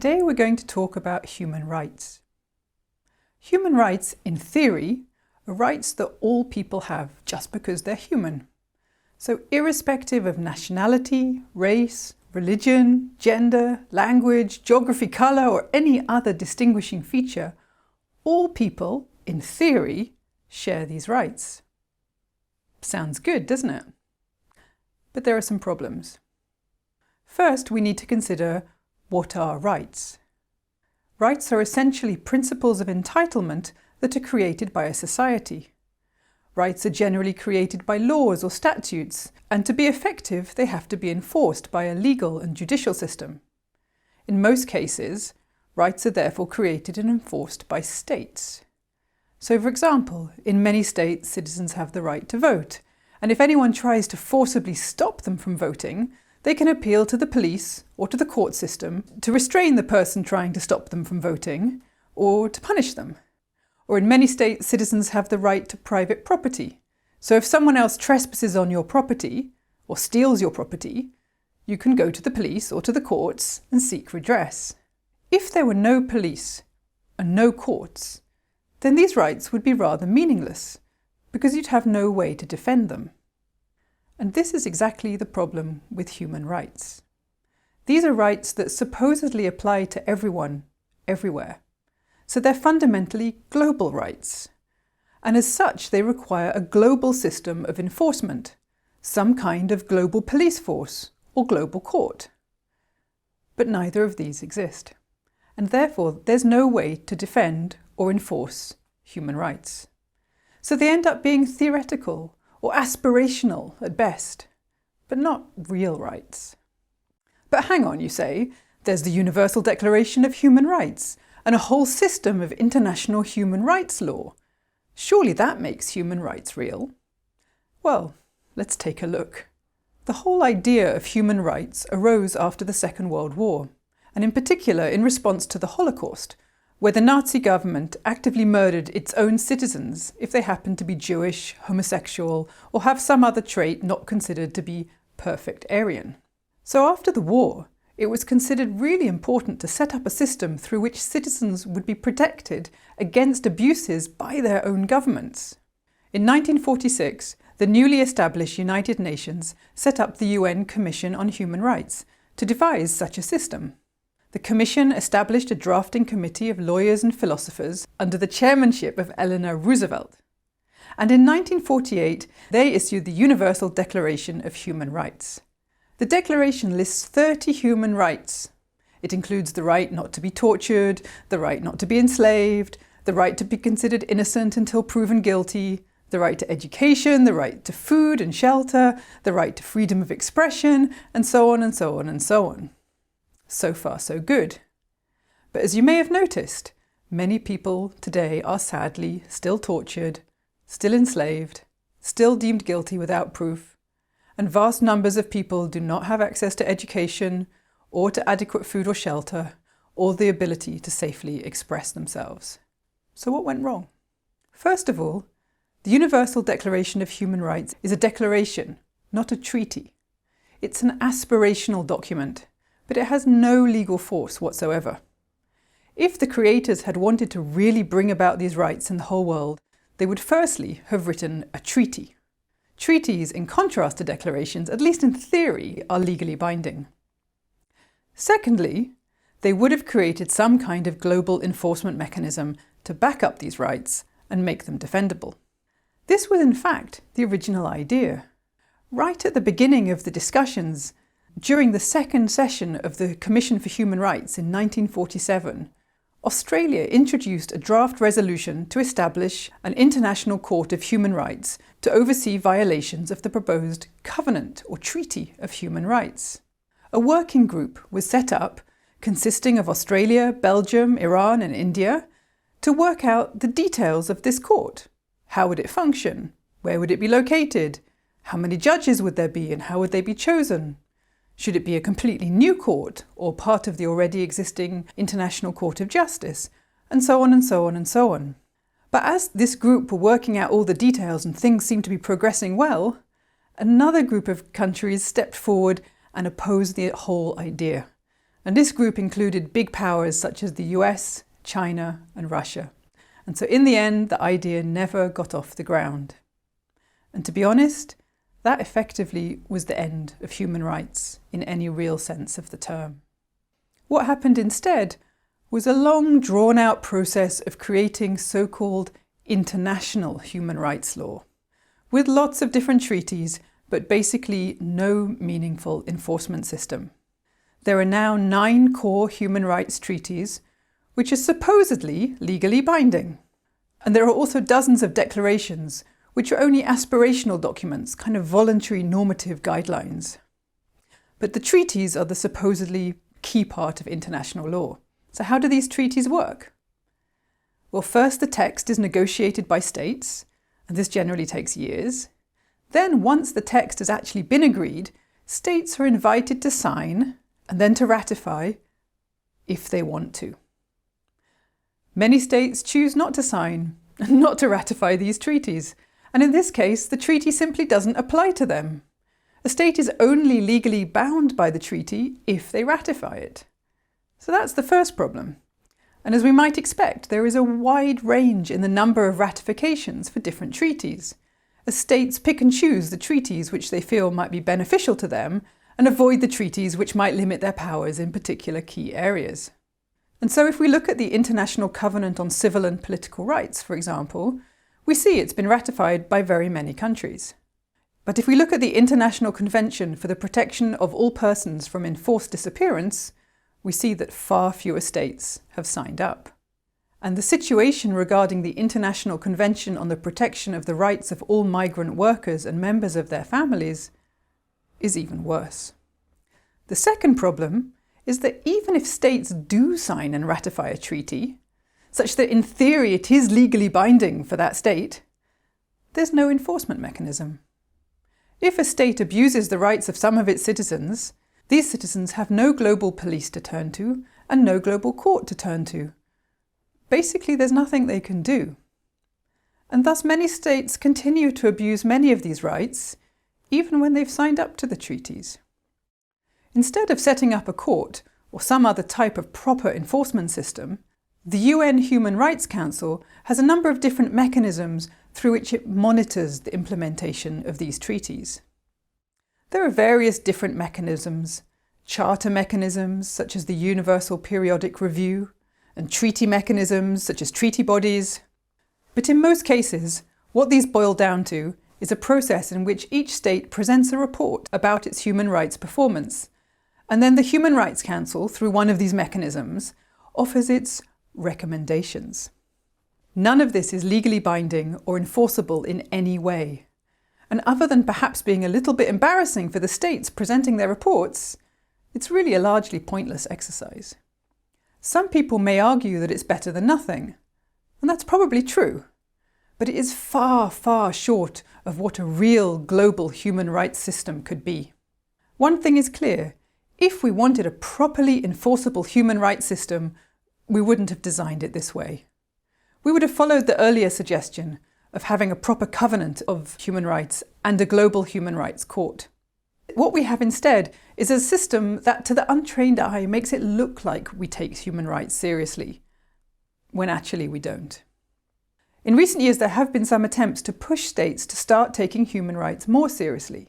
Today we're going to talk about human rights. Human rights, in theory, are rights that all people have just because they're human. So irrespective of nationality, race, religion, gender, language, geography, colour, or any other distinguishing feature, all people, in theory, share these rights. Sounds good, doesn't it? But there are some problems. First, we need to consider what are rights. Rights are essentially principles of entitlement that are created by a society. Rights are generally created by laws or statutes, and to be effective, they have to be enforced by a legal and judicial system. In most cases, rights are therefore created and enforced by states. So, for example, in many states, citizens have the right to vote, and if anyone tries to forcibly stop them from voting, they can appeal to the police or to the court system to restrain the person trying to stop them from voting, or to punish them. Or in many states, citizens have the right to private property. So if someone else trespasses on your property, or steals your property, you can go to the police or to the courts and seek redress. If there were no police and no courts, then these rights would be rather meaningless, because you'd have no way to defend them. And this is exactly the problem with human rights. These are rights that supposedly apply to everyone, everywhere. So they're fundamentally global rights. And as such, they require a global system of enforcement, some kind of global police force or global court. But neither of these exist. And therefore, there's no way to defend or enforce human rights. So they end up being theoretical or aspirational at best, but not real rights. But hang on, you say, there's the Universal Declaration of Human Rights and a whole system of international human rights law. Surely that makes human rights real? Well, let's take a look. The whole idea of human rights arose after the Second World War, and in particular in response to the Holocaust, where the Nazi government actively murdered its own citizens if they happened to be Jewish, homosexual, or have some other trait not considered to be perfect Aryan. So after the war, it was considered really important to set up a system through which citizens would be protected against abuses by their own governments. In 1946, the newly established United Nations set up the UN Commission on Human Rights to devise such a system. The Commission established a drafting committee of lawyers and philosophers under the chairmanship of Eleanor Roosevelt. And in 1948, they issued the Universal Declaration of Human Rights. The Declaration lists 30 human rights. It includes the right not to be tortured, the right not to be enslaved, the right to be considered innocent until proven guilty, the right to education, the right to food and shelter, the right to freedom of expression, and so on and so on and so on. So far, so good. But as you may have noticed, many people today are sadly still tortured, still enslaved, still deemed guilty without proof, and vast numbers of people do not have access to education or to adequate food or shelter, or the ability to safely express themselves. So what went wrong? First of all, the Universal Declaration of Human Rights is a declaration, not a treaty. It's an aspirational document, but it has no legal force whatsoever. If the creators had wanted to really bring about these rights in the whole world, they would firstly have written a treaty. Treaties, in contrast to declarations, at least in theory, are legally binding. Secondly, they would have created some kind of global enforcement mechanism to back up these rights and make them defendable. This was in fact the original idea. Right at the beginning of the discussions, during the second session of the Commission for Human Rights in 1947, Australia introduced a draft resolution to establish an International Court of Human Rights to oversee violations of the proposed Covenant or Treaty of Human Rights. A working group was set up, consisting of Australia, Belgium, Iran and India, to work out the details of this court. How would it function? Where would it be located? How many judges would there be and how would they be chosen? Should it be a completely new court or part of the already existing International Court of Justice? And so on and so on and so on. But as this group were working out all the details and things seemed to be progressing well, another group of countries stepped forward and opposed the whole idea. And this group included big powers such as the US, China, and Russia. And so in the end, the idea never got off the ground. And to be honest, that effectively was the end of human rights in any real sense of the term. What happened instead was a long, drawn-out process of creating so-called international human rights law, with lots of different treaties, but basically no meaningful enforcement system. There are now 9 core human rights treaties, which are supposedly legally binding. And there are also dozens of declarations, which are only aspirational documents, kind of voluntary normative guidelines. But the treaties are the supposedly key part of international law. So how do these treaties work? Well, first the text is negotiated by states, and this generally takes years. Then, once the text has actually been agreed, states are invited to sign and then to ratify if they want to. Many states choose not to sign and not to ratify these treaties, and in this case, the treaty simply doesn't apply to them. A state is only legally bound by the treaty if they ratify it. So that's the first problem. And as we might expect, there is a wide range in the number of ratifications for different treaties, as states pick and choose the treaties which they feel might be beneficial to them and avoid the treaties which might limit their powers in particular key areas. And so if we look at the International Covenant on Civil and Political Rights, for example, we see it's been ratified by very many countries. But if we look at the International Convention for the Protection of All Persons from Enforced Disappearance, we see that far fewer states have signed up. And the situation regarding the International Convention on the Protection of the Rights of All Migrant Workers and Members of Their Families is even worse. The second problem is that even if states do sign and ratify a treaty, such that in theory it is legally binding for that state, there's no enforcement mechanism. If a state abuses the rights of some of its citizens, these citizens have no global police to turn to and no global court to turn to. Basically, there's nothing they can do. And thus many states continue to abuse many of these rights, even when they've signed up to the treaties. Instead of setting up a court or some other type of proper enforcement system, the UN Human Rights Council has a number of different mechanisms through which it monitors the implementation of these treaties. There are various different mechanisms, charter mechanisms such as the Universal Periodic Review, and treaty mechanisms such as treaty bodies. But in most cases, what these boil down to is a process in which each state presents a report about its human rights performance, and then the Human Rights Council, through one of these mechanisms, offers its recommendations. None of this is legally binding or enforceable in any way. And other than perhaps being a little bit embarrassing for the states presenting their reports, it's really a largely pointless exercise. Some people may argue that it's better than nothing, and that's probably true, but it is far, far short of what a real global human rights system could be. One thing is clear: if we wanted a properly enforceable human rights system, we wouldn't have designed it this way. We would have followed the earlier suggestion of having a proper covenant of human rights and a global human rights court. What we have instead is a system that, to the untrained eye, makes it look like we take human rights seriously, when actually we don't. In recent years, there have been some attempts to push states to start taking human rights more seriously.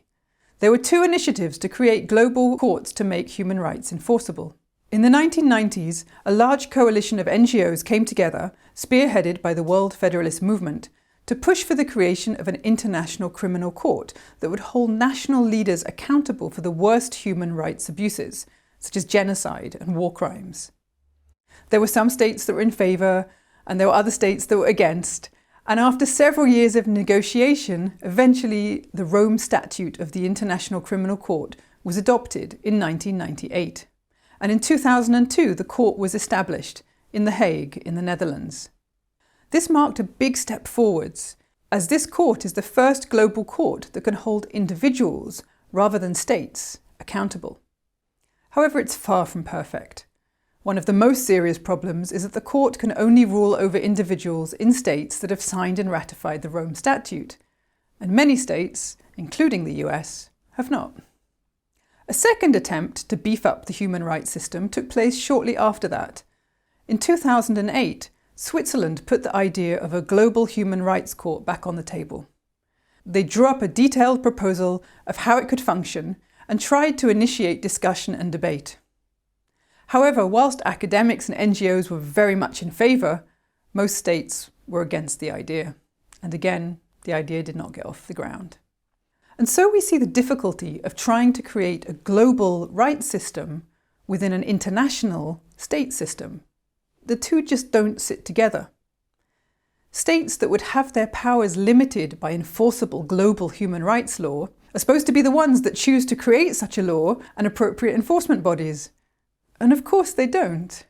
There were 2 initiatives to create global courts to make human rights enforceable. In the 1990s, a large coalition of NGOs came together, spearheaded by the World Federalist Movement, to push for the creation of an international criminal court that would hold national leaders accountable for the worst human rights abuses, such as genocide and war crimes. There were some states that were in favour, and there were other states that were against, and after several years of negotiation, eventually the Rome Statute of the International Criminal Court was adopted in 1998. And in 2002, the court was established in The Hague in the Netherlands. This marked a big step forwards, as this court is the first global court that can hold individuals, rather than states, accountable. However, it's far from perfect. One of the most serious problems is that the court can only rule over individuals in states that have signed and ratified the Rome Statute, and many states, including the US, have not. A second attempt to beef up the human rights system took place shortly after that. In 2008, Switzerland put the idea of a global human rights court back on the table. They drew up a detailed proposal of how it could function and tried to initiate discussion and debate. However, whilst academics and NGOs were very much in favour, most states were against the idea. And again, the idea did not get off the ground. And so we see the difficulty of trying to create a global rights system within an international state system. The two just don't sit together. States that would have their powers limited by enforceable global human rights law are supposed to be the ones that choose to create such a law and appropriate enforcement bodies. And of course they don't.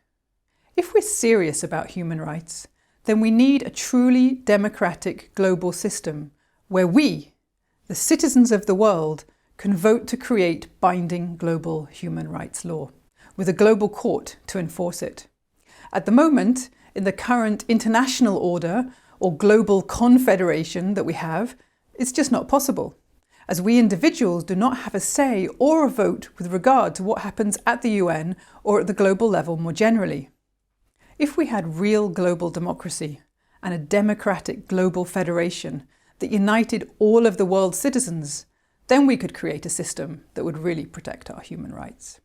If we're serious about human rights, then we need a truly democratic global system where we, the citizens of the world, can vote to create binding global human rights law, with a global court to enforce it. At the moment, in the current international order or global confederation that we have, it's just not possible, as we individuals do not have a say or a vote with regard to what happens at the UN or at the global level more generally. If we had real global democracy and a democratic global federation that united all of the world's citizens, then we could create a system that would really protect our human rights.